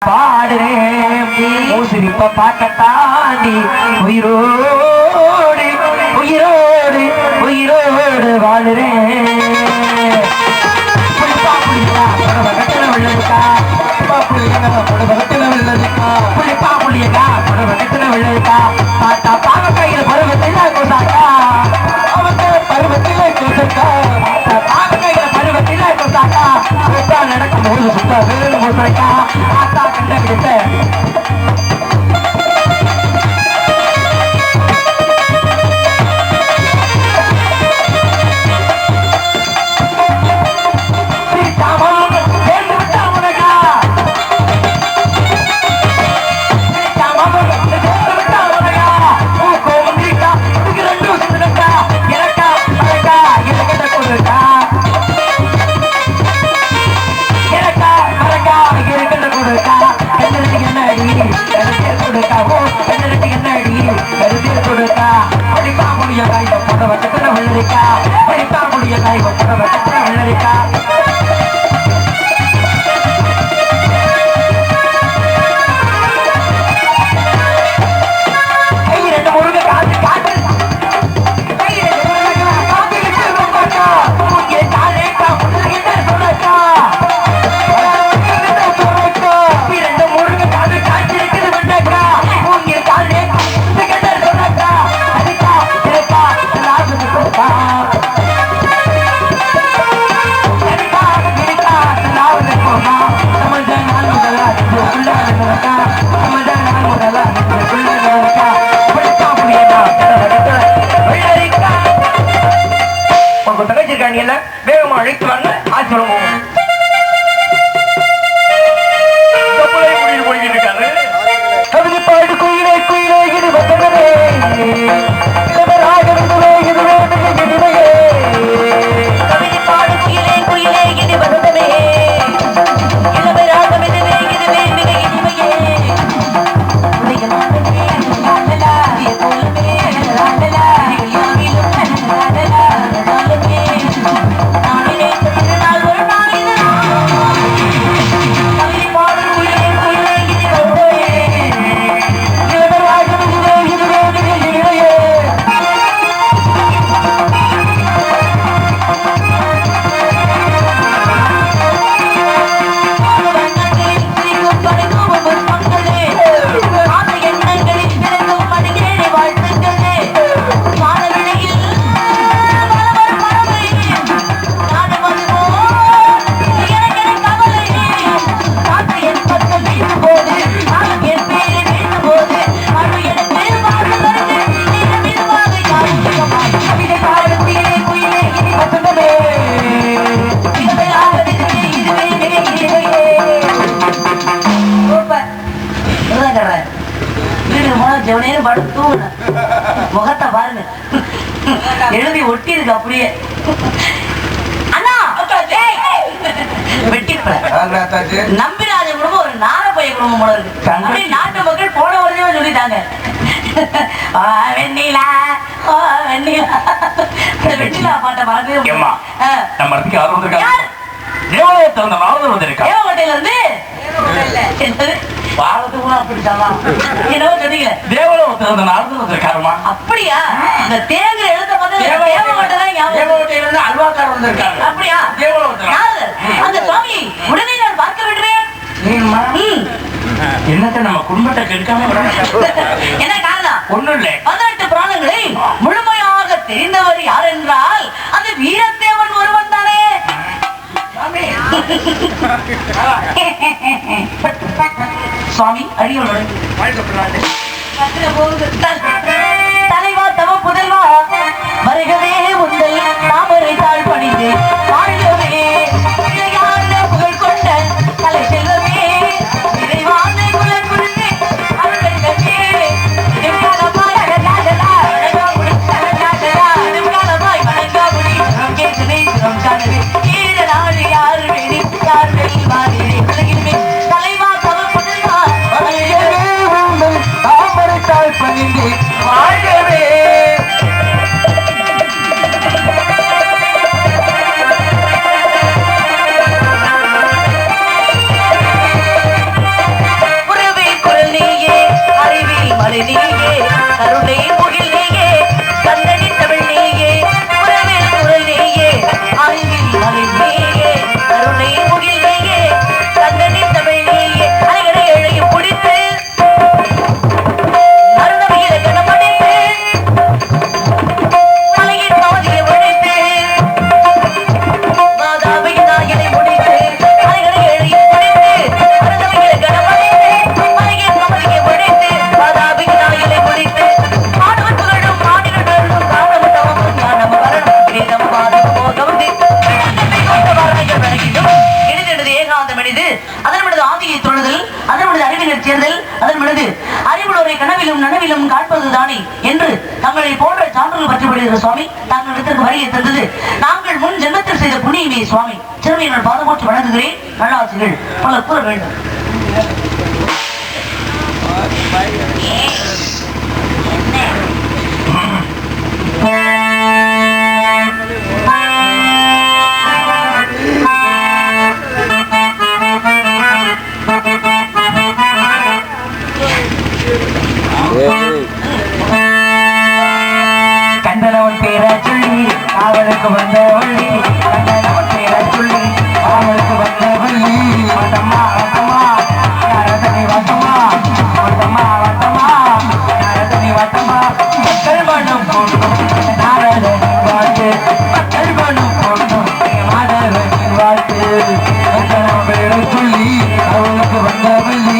பாடுறேன் மூசிரிப்ப பாக்கத்தாண்டி உயிரோடு உயிரோடு உயிரோடு வாழுறேன். புளிப்பா புளிப்பா புடவகத்துல உள்ளதுக்கா புடவகத்துல உள்ளதுக்கா புளிப்பா புளியக்கா புடவகத்துல உள்ளதுக்கா பாத்தா பாவ கையில பருவத்தில கொண்டாக்கா அவங்க பருவத்தில கொண்டாக்கா பாவ கையில பருவத்தில கொண்டாக்கா நடக்கும் போது சுத்த வேறு முறைக்கா ஆத்தா கண்டகிட்ட வேகமா அழைத்து வாங்க ஆச்சரியம் கவிதை பாடு குயிலே குயிலே இது வந்தனவே கவிதை பாடு குயிலே குயிலே இது வந்தனவே இளவராக இதுவே இதுவே மிக இனிமையே முகத்தை பாருங்க எழுதி ஒட்டி இருக்கு அப்படியே. அண்ணா நம்பிராஜ குடும்பம் ஒரு நாரப்பைய குடும்பம் போல இருக்கு. அப்படி நாட்டு மக்கள் போன வருஷமே சொல்லிட்டாங்க வெண்ணிலா வெண்ணிலா பாட்டை மறக்கவே தேவகோட்டையில இருந்து அப்படியா? இந்த தேங்க எழுத அல்வாக்கார் வந்திருக்காங்க. அப்படியா? அந்த சுவாமியை உடனே நான் பார்க்க விடுறேன். என்னத்தை நம்ம குடும்பத்தை கெடுக்காம என்ன காரணம்? ஒண்ணும் இல்லை. 18 புராணங்களை முழுமையாக தெரிந்தவர் யார் என்றால் அந்த வீரத்தேவன் ஒருவன் தானே. சுவாமி அடியோடு தலைவா தவ புதல்வா வருகவே உந்தை தாமரை தாழ் பணிந்து வாழ்கவே புகழ் கொண்ட கலை செல்வமே இறைவான குலர் குழுந்து தலைவா தவ புதல்வா தாமரை தாழ் பணிந்து வாழ்கவே அதனுடைய அறிவினர் சேர்ந்தல் அதன் பிறகு அறிவுடைய கனவிலும் நனவிலும் காட்பதுதானே என்று தங்களை போன்ற சான்றுகள் பற்றிப்படுகிற சுவாமி தாங்கள் இடத்திற்கு வருகை தந்தது நாங்கள் முன் ஜென்மத்தில் செய்த புண்ணியமே சுவாமி சிறுமியை நான் பாதமோற்று வணங்குகிறேன். நல்லாசிகள் பல கூற வேண்டும். கண்டனவன் பேரை சொல்லி காவலுக்கு வந்த வள்ளி கண்டனவன் பேரை சொல்லி காவலுக்கு வந்த வள்ளி வட்டம்மா வட்டம்மா நரதனி வட்டம்மா வட்டம்மா வட்டம்மா நரதனி வட்டம்மா மக்கள் மனம் போட்டும் நாரதனின் வாழ்த்து மக்கள் மனம் போட்டும் மாதவனின் வாழ்த்து கண்டனவன் பேரை சொல்லி காவலுக்கு வந்த வள்ளி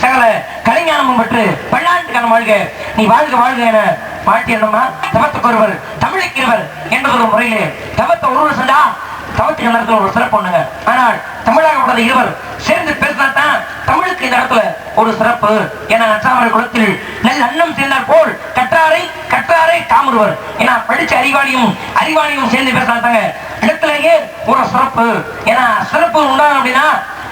சகல கலைஞானமும் பெற்று பல்லாண்டுக்கான வாழ்க நீ வாழ்க வாழ்க என பாட்டி என்னம்மா தவத்துக்கு ஒருவர் தமிழுக்கு இருவர் என்ற ஒரு முறையிலே தவத்தை ஒருவர் சென்றா தவத்துக்கு நடத்துல ஒரு சிறப்பு ஒண்ணுங்க. ஆனால் தமிழாக உள்ளது இருவர் சேர்ந்து பேசினால்தான் தமிழுக்கு இந்த இடத்துல ஒரு சிறப்பு. ஏன்னா நச்சாமர் குலத்தில் நெல் அன்னம் சேர்ந்தால் போல் கற்றாரை கற்றாரை காமுறுவர். ஏன்னா படிச்ச அறிவாளியும் சேர்ந்து பேசினால்தாங்க இடத்திலேயே ஒரு சிறப்பு. ஏன்னா சிறப்பு உண்டாகும் அப்படின்னா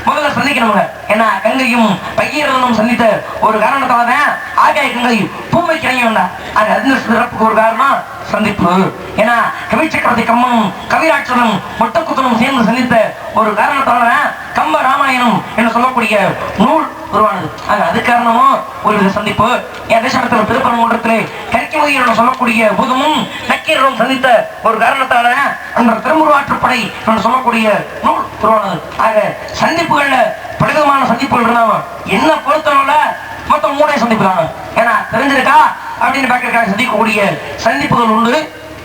முதல்ல சந்திக்கணுங்க. ஏன்னா கங்கையும் பையனும் சந்தித்த ஒரு காரணத்தாலதான் ஆகாய கங்கை பூமை கிடையும். அது சிறப்புக்கு ஒரு காரணம் சந்திப்பு. ஏன்னா கவி சக்கரவர்த்தி கம்மனும் கவிராட்சனும் மொட்டக்குத்தனும் சேர்ந்து சந்தித்த ஒரு காரணத்தாலதான் கம்ப ராமாயணம் என்று சொல்லக்கூடிய நூல் உருவானது. அது காரணமும் ஒரு சந்திப்பு. என் தேசத்தில் திருப்பரங்குன்றத்திலே கரிக்கமொழியில் சொல்லக்கூடிய பூதமும் நக்கீரரும் சந்தித்த ஒரு காரணத்தால அந்த திருமுருகாற்றுப்படை என்று சொல்லக்கூடிய நூல் உருவானது. ஆக சந்திப்புகள்ல பலவிதமான சந்திப்புகள் இருந்தாலும் என்ன பொறுத்தவரை மொத்தம் 3 சந்திப்புதாங்க. ஏன்னா தெரிஞ்சிருக்கா அப்படின்னு பார்க்க சந்திக்கக்கூடிய சந்திப்புகள் உண்டு,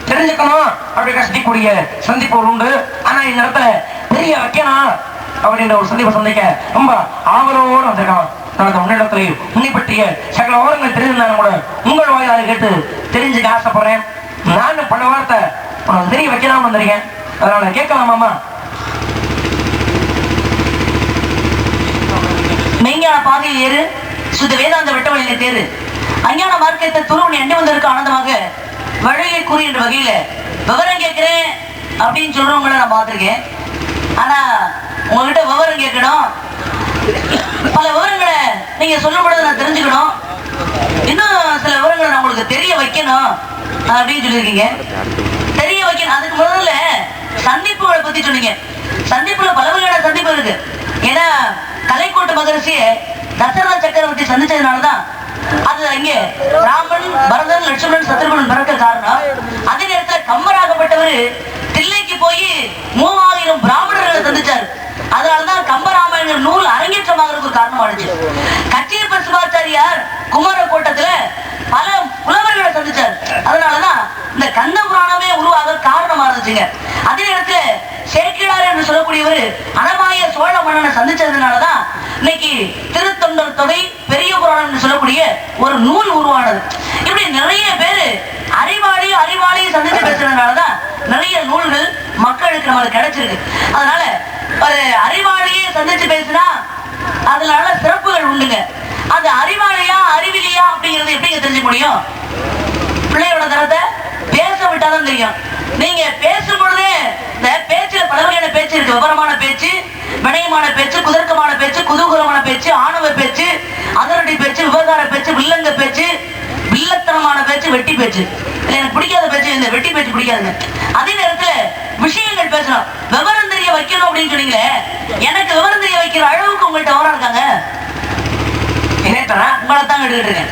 தெரிஞ்சுக்கணும் அப்படின்னு சந்திக்கக்கூடிய சந்திப்புகள் உண்டு. ஆனா இந்த இடத்துல பெரிய வைக்கணும் அப்படின்ற ஒரு சந்திப்பை சந்திக்க ரொம்ப ஆவலோடு வந்திருக்கான். உன்னிடத்துல உன்னை பற்றிய சகல ஓரங்கள் தெரிஞ்சிருந்தாலும் கூட உங்கள் வாயிலாக கேட்டு தெரிஞ்சுக்க ஆசைப்படுறேன். நானும் பல வார்த்தை தெரிய வைக்கலாம் வந்திருக்கேன். அதனால கேட்கலாமாமா? மெய்ஞான பாதையில் ஏறு, சுத்த வேதாந்த வெட்டவழியில தேரு, அஞ்ஞான மார்க்கத்தை துருவனை அண்டி வந்திருக்க ஆனந்தமாக வழியை கூறி என்ற வகையில விவரம் கேட்கிறேன் அப்படின்னு சொல்றவங்கள நான் பார்த்திருக்கேன். ஆனா உங்ககிட்ட விவரம் கேட்கணும், பல விவரங்களை நீங்க சொல்லும் பொழுது நான் தெரிஞ்சுக்கணும். வைக்கணும் அப்படின்னு சொல்லியிருக்கீங்க. தெரிய வைக்கணும். அதுக்கு முதல்ல சந்திப்புகளை பத்தி சொன்னீங்க. சந்திப்புல பல வகையான சந்திப்பு இருக்கு. ஏன்னா கலைக்கோட்டு மகரிஷிய தசரத சக்கரவர்த்தி சந்திச்சதுனாலதான் அது இங்கே ராமன், பரதன், லட்சுமணன், சத்ருகன் பிறக்க காரணம். அதே நேரத்தில் கம்பராகப்பட்டவர் தில்லைக்கு போய் 3000 பிராமணர்களை சந்திச்சார். அதனாலதான் கம்பராமாயண நூல் அரங்கேற்றமாகிறதுக்கு காரணமானுச்சு. கச்சியப்ப சிவாச்சாரியார் குமரக்கோட்டத்துல பல புலவர்களை சந்திச்சார். அதனாலதான் இந்த கந்த புராணமே உருவாக காரணமா இருந்துச்சுங்க. அதே நேரத்துல சேக்கிழார் என்று சொல்லக்கூடியவர் அனமாய சோழ மன்னனை சந்திச்சதுனாலதான் இன்னைக்கு திருத்தொண்டர் தொகை, பெரிய புராணம் என்று சொல்லக்கூடிய ஒரு நூல் உருவானது. இப்படி நிறைய பேரு அறிவாளியும் சந்திச்சு பேசுறதுனாலதான் நிறைய நூல்கள் மக்களுக்கு நமக்கு கிடைச்சிருக்கு. அதனால ஒரு அறிவாளியை சந்திச்சு பேசினா அதனால சிறப்புகள் உண்டுங்க. அது அறிவாளியா அறிவிலியா அப்படிங்கிறது எப்படிங்க தெரிஞ்சுக்க முடியும்? பிள்ளையோட தரத்தை பேச விட்டாதான் தெரியும். நீங்க பேசும் பொழுதே இந்த பேச்சுல பல வகையான பேச்சு இருக்கு. விவரமான பேச்சு, வினயமான பேச்சு, குதர்க்கமான பேச்சு, குதூகலமான பேச்சு, ஆணவ பேச்சு, அதிரடி பேச்சு, விவகார பேச்சு, வில்லங்க பேச்சு, வில்லத்தனமான பேச்சு, வெட்டி பேச்சு. எனக்கு பிடிக்காத பேச்சு இந்த வெட்டி பேச்சு பிடிக்காதுங்க. அதே நேரத்துல விஷயங்கள் பேசணும். விவரம் தெரிய வைக்கணும் அப்படின்னு சொன்னீங்களே, எனக்கு விவரம் தெரிய வைக்கிற அளவுக்கு உங்கள்கிட்ட விவரம் இருக்காங்க. உங்களை தான் எடுத்துக்கிட்டு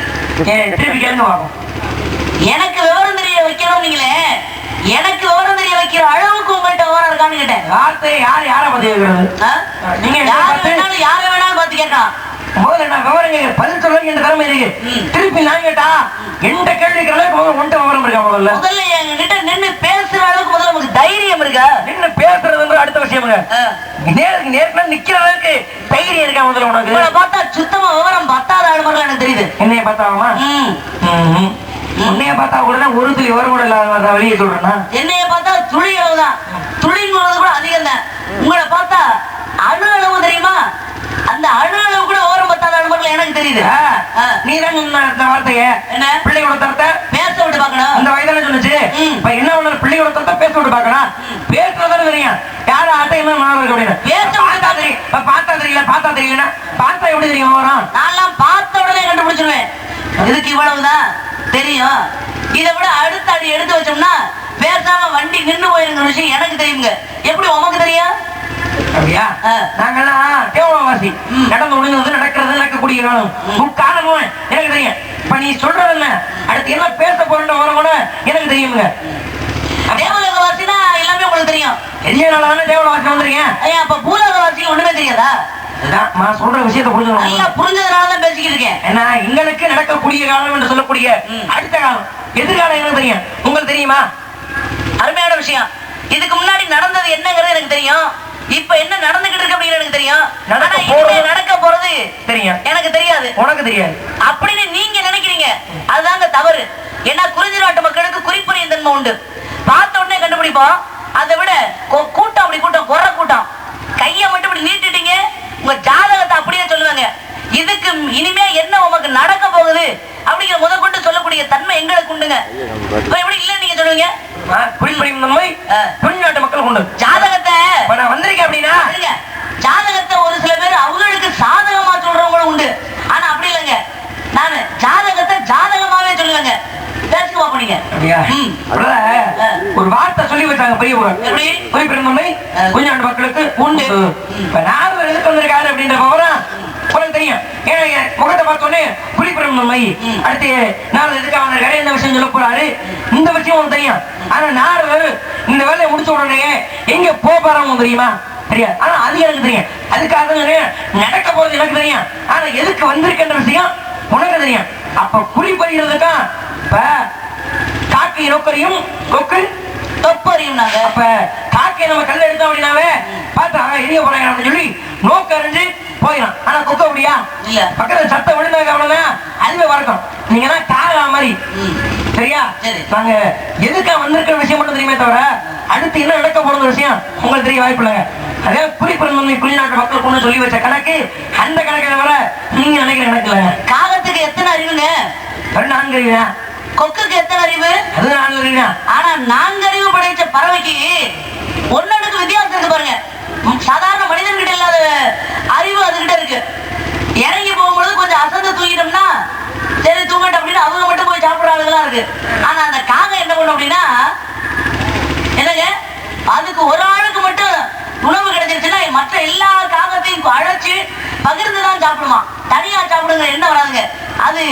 எனக்கு விவரம் தெரிய வைக்கணும். நீங்களே எனக்கு விவரம் தெரிய வைக்கிற அளவுக்கு உங்கள்கிட்ட விவரம் இருக்கான்னு கேட்டேன். வார்த்தை யாரை பத்தி கேட்கறது? நீங்க யாரை வேணாலும் பார்த்து கேட்கலாம். முதல்ல விவரம் பதில் சொல்ல என்ற திறமை இருக்கு. திருப்பி நான் கேட்டா எந்த கேள்விக்கு அளவுக்கு ஒன்றை விவரம் இருக்கா? முதல்ல என்கிட்ட நின்று பேசுற அளவுக்கு முதல்ல உங்களுக்கு தைரியம் இருக்கா? நின்று பேசுறது அடுத்த விஷயமுங்க. நேருக்கு நிக்கிற அளவுக்கு தைரியம் இருக்கா? முதல்ல உனக்கு பார்த்தா சுத்தமா விவரம் பத்தாத ஆளுமர்கள் எனக்கு தெரியுது. என்னைய பார்த்தாமா? உன்னைய பார்த்தா கூட ஒரு துளி விவரம் கூட இல்லாத வெளியே சொல்றேன்னா, என்னைய பார்த்தா துளி அளவுதான். துளிங்கிறது கூட அதிகம் தான். உங்களை பார்த்தா அணு அளவு தெரியுமா? அந்த அணு அளவு கூட விவரம் பத்தாத ஆளுமர்கள் எனக்கு தெரியுது. நீ தான் இந்த வார்த்தைய என்ன பிள்ளையோட தரத்தை பேச விட்டு பார்க்கணும். அந்த வயதான சொல்லுச்சு. இப்ப என்ன ஒண்ணு பிள்ளையோட தரத்தை பேச விட்டு பார்க்கணும். பேசுறதான தெரியும். யாரும் ஆட்டையுமே மாணவர்கள் அப்படின்னு பேச பார்த்தா தெரியும். பார்த்தா தெரியலன்னா பார்த்தா எப்படி தெரியும் விவரம்? நான் பார்த்த உடனே கண்டுபிடிச்சிருவேன். இதுக்கு இவ்வளவுதான் தெரியும். இதை விட அடுத்த அடி எடுத்து வச்சோம்னா பேசாம வண்டி நின்று போயிருங்கிற விஷயம் எனக்கு தெரியுங்க. எப்படி உமக்கு தெரியும்? அப்படியா? நாங்கெல்லாம் தேவவாசி நடந்து ஒழுங்கு நடக்கிறது நடக்கக்கூடிய காலம் காரணமும் எனக்கு தெரியும். இப்ப நீ சொல்றது என்ன அடுத்து என்ன பேச போறேன்னு வர கூட எனக்கு தெரியுங்க. தேவலோகவாசினா எல்லாமே உங்களுக்கு தெரியும். எரியனால தேவலோகவாசி வந்துருக்கேன். அப்ப பூலோகவாசி ஒண்ணுமே தெரியாதா? நான் சொல்ற விஷயத்தை புரிஞ்சதுனாலதான் பேசிக்கிட்டு இருக்கேன். ஏன்னா எங்களுக்கு நடக்கக்கூடிய காலம் என்று சொல்லக்கூடிய அடுத்த காலம் எதிர்காலம் எனக்கு தெரியும். உங்களுக்கு தெரியுமா? அருமையான விஷயம். இதுக்கு முன்னாடி நடந்தது என்னங்கிறது எனக்கு தெரியும். இப்ப என்ன நடந்துகிட்டு இருக்கு அப்படின்னு எனக்கு தெரியும். நடக்க போறது தெரியும். எனக்கு தெரியாது. உனக்கு தெரியாது அப்படின்னு நீங்க நினைக்கிறீங்க. அதுதாங்க தவறு. ஏன்னா குறிஞ்சி நாட்டு மக்களுக்கு குறிப்பறியும் தன்மை உண்டு. பார்த்த உடனே கண்டுபிடிப்போம். அதை விட கூட்டம் அப்படி கூட்டம் குறை கூட்டம் கையை மட்டும் இப்படி நீட்டிட்டீங்க உங்க ஜாதகத்தை அப்படியே சொல்லுவாங்க. இதுக்கு இனிமே என்ன உமக்கு நடக்க போகுது அப்படிங்கிற முதற்கொண்டு சொல்லக்கூடிய தன்மை எங்களுக்கு உண்டுங்க. எப்படி இல்ல நீங்க சொல்லுவீங்க? நாட்டு மக்கள் உண்டு. ஜாதகத்தை வந்திருக்கேன் அப்படின்னா ஜாதகத்தை ஒரு சில பேர் அவங்களுக்கு சாதகமா சொல்றவங்களும் உண்டு. ஆனா அப்படி இல்லைங்க. நானு ஜாதகத்தை ஜாதகமாவே சொல்லுவேங்க. பேசுவா பண்ணீங்க ஒரு வார்த்தை சொல்லி வச்சாங்க பெரிய பெருந்தன்மை கொஞ்சம் மக்களுக்கு உண்டு. இப்ப நானும் எதுக்கு வந்திருக்காரு அப்படின்ற விவரம் உங்களுக்கு தெரியும். ஏன்னா முகத்தை பார்த்தோன்னே புலிபெருந்தன்மை அடுத்து நாலு எதுக்காக வந்திருக்காரு இந்த விஷயம் சொல்ல போறாரு இந்த விஷயம் உங்களுக்கு தெரியும். ஆனா நாலு இந்த வேலையை முடிச்ச உடனே எங்க போறாங்க தெரியுமா? தெரியாது. ஆனா அது எனக்கு தெரியும். அதுக்காக நடக்க போறது எனக்கு தெரியும். ஆனா எதுக்கு வந்திருக்கின்ற விஷயம் உனக்கு தெரியும். அப்ப குறிப்பறிகிறதுக்கா இப்ப காக்கை நோக்கரையும் கொக்கு தொப்பறியும். நாங்க அப்ப காக்கை நம்ம கல்ல எடுத்தோம் அப்படின்னாவே பார்த்தா எரிய போறாங்க அப்படின்னு சொல்லி நோக்க அறிஞ்சு போயிடும். ஆனா கொக்க அப்படியா இல்ல. பக்கத்துல சத்தம் விழுந்தாங்க அவ்வளவுதான் அதுவே வரக்கும். நீங்க தான் காகா மாதிரி சரியா? நாங்க எதுக்கா வந்திருக்கிற விஷயம் மட்டும் தெரியுமே தவிர அடுத்து என்ன நடக்க போற விஷயம் உங்களுக்கு தெரிய வாய்ப்பு இல்லைங்க. அதே குறிப்பிருந்தோம் குறிநாட்டு மக்கள் கொண்டு சொல்லி வச்ச கணக்கு அந்த கணக்கில் வர நீங்க நினைக்கிற கணக்கு இல்லைங்க. காகத்துக்கு எத்தனை அறிவுங்க? 4 அறிவு. கொக்குக்கு எத்தனை அறிவு? அது 4 அறிவு. ஆனா 4 அறிவு படைச்ச பறவைக்கு ஒன்னொன்னுக்கு வித்தியாசம் இருக்கு பாருங்க. சாதாரண மனிதன்கிட்ட இல்லாத அறிவு அதுகிட்ட இருக்கு. இறங்கி போகும்போது கொஞ்சம் அசந்து தூங்கிட்டோம்னா சரி தூங்கட்டும் அப்படின்னு அவங்க மட்டும் போய் சாப்பிடுறாங்க. விலங்குலாம் இருக்கு. ஆனா அந்த காகம் என்ன பண்ணும் அப்படின்னா என்னங்க, அதுக்கு ஒரு ஆளுக்கு மட்டும் உணவு கிடைச்சிருச்சுன்னா மற்ற எல்லா காகத்தையும் அழைச்சு பகிர்ந்துதான் சாப்பிடுமா. தனியா சாப்பிடுங்க என்ன வராதுங்க. அது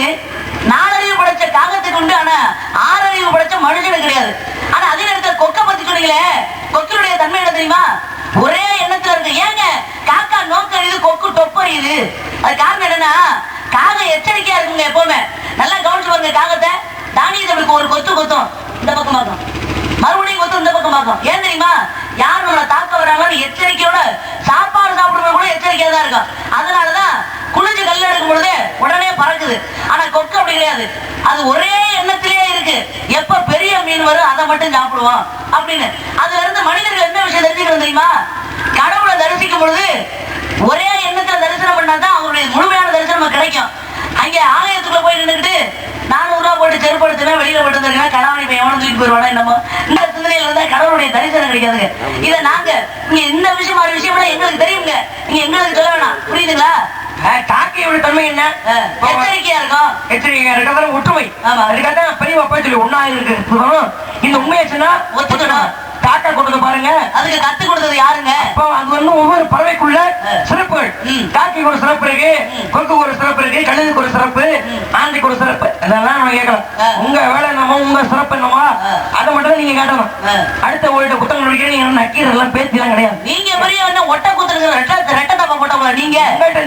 4 அறிவு படைச்ச காகத்துக்கு உண்டு, ஆனா 6 அறிவு படைச்ச மனுஷனுக்கு கிடையாது. ஆனா அதே நேரத்தில் கொக்கை பத்தி சொன்னீங்களே, கொக்கினுடைய தன்மை என்ன தெரியுமா? ஒரே எண்ணத்துல இருக்கு. ஏங்க காக்கா நோக்கறியுது, கொக்கு டொப்பறியுது. அது காரணம் என்னன்னா, காகம் எச்சரிக்கையா இருக்குங்க எப்பவுமே. நல்லா கவனிச்சு பாருங்க காகத்தை. தானியத்தை ஒரு கொத்து கொத்தும் இந்த பக்கம் பார்க்கும், மறுபடியும் கொத்து இந்த பக்கம் பார்க்கும். ஏன் தெரியுமா? யார் நம்மளை தாக்க வராங்கன்னு எச்சரிக்கையோட சாப்பாடு சாப்பிடுறது கூட எச்சரிக்கையா தான் இருக்கும். அதனாலதான் குளிஞ்சு கல் எடுக்கும் பொழுது உடனே பறக்குது. ஆனா கொக்கு அப்படி கிடையாது. அது ஒரே எண்ணத்திலே இருக்கு, எப்ப பெரிய மீன் வரும் அதை மட்டும் சாப்பிடுவோம் அப்படின்னு. அதுல இருந்து மனிதர்கள் என்ன விஷயம் தெரிஞ்சுக்கணும் தெரியுமா? கடவுளை தரிசிக்கும் பொழுது ஒரே எண்ணத்துல தரிசனம் பண்ணாதான் அவருடைய முழுமையான தரிசனம் கிடைக்கும். அங்க ஆலயத்துக்குள்ள போய் நின்றுட்டு 400 ரூபாய் போட்டு செருப்படுத்துனா வெளியில போட்டு வந்திருக்கேன், கணவனை போய் எவனும் தூக்கி போயிடுவானா என்னமோ, இந்த சிந்தனையில இருந்தா கடவுளுடைய தரிசனம் கிடைக்காதுங்க. இதை நாங்க இங்க இந்த விஷயம் மாதிரி விஷயம் எங்களுக்கு தெரியுங்க, நீங்க எங்களுக்கு சொல்ல வேணாம். புரியுதுங்களா? காக்கையோட தன்மை என்ன? எச்சரிக்கையா இருக்கும். எச்சரிக்கையா இருக்கிறது ஒற்றுமை. ஆமா, அதுக்காக பெரியவா போய் சொல்லி ஒன்னா இருக்கு. இந்த உண்மையாச்சுன்னா ஒத்துக்கணும். காக்கா கொடுத்து பாருங்க, அதுக்கு கத்து கொடுத்தது யாருங்க? அது வந்து ஒவ்வொரு பறவைக்குள்ள சிறப்புகள். காக்கைக்கு ஒரு சிறப்பு இருக்கு, கொக்கு ஒரு சிறப்பு இருக்கு, கழுகுக்கு ஒரு சிறப்பு, ஆந்தைக்கு ஒரு சிறப்பு. அதெல்லாம் நம்ம கேட்கலாம். உங்க வேலை என்னமோ, உங்க சிறப்பு என்னமோ அதை மட்டும் நீங்க கேட்டணும். அடுத்த உங்கள்கிட்ட புத்தகம் நடிக்கிற நீங்க நக்கீரெல்லாம் பேசிலாம் கிடையாது. நீங்க பெரிய ஒட்ட குத்துருங்க ரெட்ட தப்ப போட்டவங்களா நீங்க?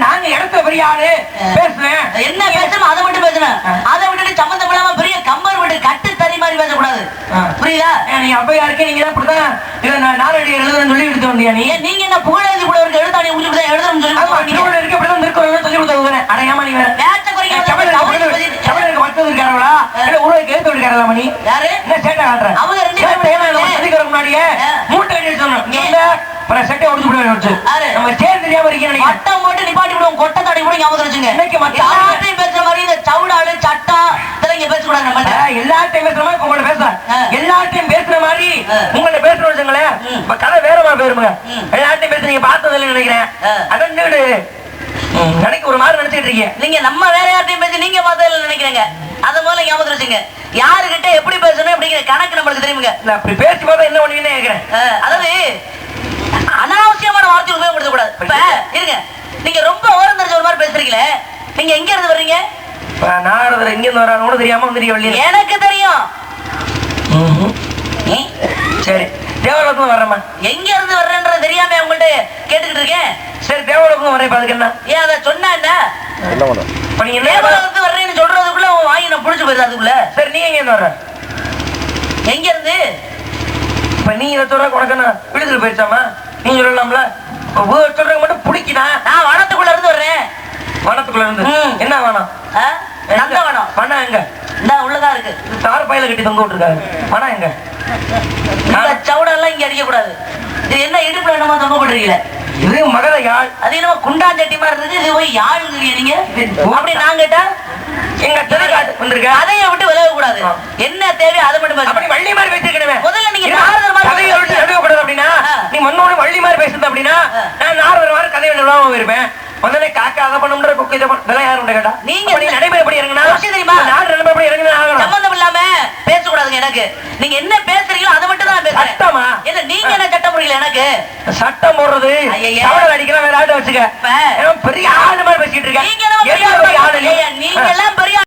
நாங்க இடத்த பெரிய ஆளு பேசுறேன், என்ன பேசணும் அதை மட்டும் பேசுறேன். அதை விட்டுட்டு சம்பந்தம் இல்லாம பெரிய கம்பர் விட்டு கட்டு தறி மாதிரி பேசக்கூடாது. புரியுதா? நீங்க அப்பையா இருக்கே, நீங்க தான் இப்படிதான் நாலடி எழுதுன்னு சொல்லி எடுத்து வந்தியா? நீங்க என்ன புகழேந்தி கூட இருக்கு எழுத்தாணி முடிச்சு எழுதுன்னு சொல்லி இருக்கு இப்படிதான் இருக்கும் சொல்லி கொடுத்து அடையாம நீ வேற பேச்ச குறைக்க தமிழருக்கு மத்தது இருக்காங்களா இல்ல உருவாக்கி எடுத்து இருக்காங்களா? மணி யாரு என்ன சேட்டை காட்டுறேன் அவங்க 2 பேரும் முன்னாடியே மூட்டை அடி சொன்னோம் செட்டை ஒடிச்சு விடுவாங்க. நம்ம சேர் தெரியாம இருக்கீங்க, வட்டம் போட்டு நிப்பாட்டி விடுவோம், கொட்டை தாடி கூட ஞாபகம் வச்சுங்க. இன்னைக்கு எல்லாத்தையும் பேசுற மாதிரி இந்த சவுடாலு சட்டம் இதெல்லாம் இங்க பேசக்கூடாது. நம்ம எல்லாத்தையும் பேசுற மாதிரி உங்கள்ட்ட பேசுறேன், எல்லாத்தையும் பேசுற மாதிரி உங்கள்ட்ட பேசுற வச்சுங்களேன். இப்ப கதை வேறமா பேருங்க, எல்லாத்தையும் பேச நீங்க பார்த்ததில்லை நினைக்கிறேன். அதான் நினைக்க ஒரு மாதிரி நினைச்சிட்டு இருக்கீங்க. நீங்க நம்ம வேற யார்ட்டையும் பேசி நீங்க பார்த்ததில்லை நினைக்கிறீங்க. அது முதல்ல ஞாபகம் வச்சுங்க. யாருகிட்ட எப்படி பேசணும் அப்படிங்கிற கணக்கு நம்மளுக்கு தெரியுங்க. அப்படி பேசி பார்த்தா என்ன பண்ணுவீங்கன்னு கேட்கிறேன். அதாவது அனாவசியமான வார்த்தை உபயோகப்படுத்த கூடாது. இப்ப இருங்க, நீங்க ரொம்ப ஓரம் தெரிஞ்ச ஒரு மாதிரி பேசுறீங்களே, நீங்க எங்க இருந்து வர்றீங்க? நான் இங்க இருந்து வரான்னு கூட தெரியாம வந்துருக்கீங்க. எனக்கு தெரியும். சரி, தேவலோகம் வர்றேம்மா. எங்க இருந்து வர்றேன்றது தெரியாம உங்கள்ட்ட கேட்டுக்கிட்டு இருக்கேன். சரி, தேவலோகம் வரேன். அதுக்கு என்ன? ஏன் அதை சொன்னா என்ன? நீங்க தேவலோகத்துக்கு வர்றேன்னு சொல்றதுக்குள்ள வாங்கி நான் புடிச்சு போயிருது அதுக்குள்ள. சரி, நீங்க எங்க இருந்து வர்ற? எங்க இருந்து? இப்ப நீ இதை சொல்ற உனக்கு நான் விடுதலை போயிருச்சாமா? நீங்க சொல்லலாம்ல. சொல்றதுக்கு மட்டும் பிடிக்குதா? நான் வனத்துக்குள்ள இருந்து வர்றேன். வனத்துக்குள்ள இருந்து என்ன வேணும்? நந்த வனம். வனம் எங்க? இந்த உள்ளதான் இருக்கு. தார் பையில கட்டி தொங்க விட்டுருக்காரு. வனம் எங்க? சவுடெல்லாம் இங்க அடிக்க கூடாது. இது என்ன இடுப்புல என்னமா தொங்க போட்டுருக்கீங்க? இது மகத யாழ். அது என்னமோ குண்டாஞ்சட்டி மாதிரி இருக்கு. இது போய் யாழ்ங்கிறீங்க நீங்க. அப்படி நான் கேட்டா எங்க தெருக்காட்டு வந்திருக்க, அதைய விட்டு விலக கூடாது. என்ன தேவை அதை மட்டும் பேச. அப்படி வள்ளி மாதிரி பேசிருக்கணுமே. முதல்ல நீங்க நாரதர் மாதிரி கதையை விட்டு நடுவ கூடாது. அப்படின்னா நீ மண்ணோட வள்ளி மாதிரி பேசுறது அப்படின்னா நான் நாரதர் மாதிரி கதையை நடுவாம இருப்பேன். முதல்ல காக்கா அதை பண்ணுற குக்கை இதை இதெல்லாம் யாரும் கேட்டா நீங்க நடைமுறைப்படி இறங்கினா தெரியுமா? நான் நடைமுறைப்படி இறங்கினா சம்பந்தம் இல்லாம பேசக்கூடாதுங்க. எனக்கு நீங்க என்ன பேசுறீங்களோ அதை மட்டும் தான் பேசுறேன். சட்டமா? என்ன நீங்க என்ன சட்டம் புரியல எனக்கு? சட்டம் போடுறது அடிக்கலாம் வேற ஆட்டு வச்சுக்க. பெரிய ஆளு மாதிரி பேசிட்டு இருக்கேன். நீங்க எல்லாம் பெரிய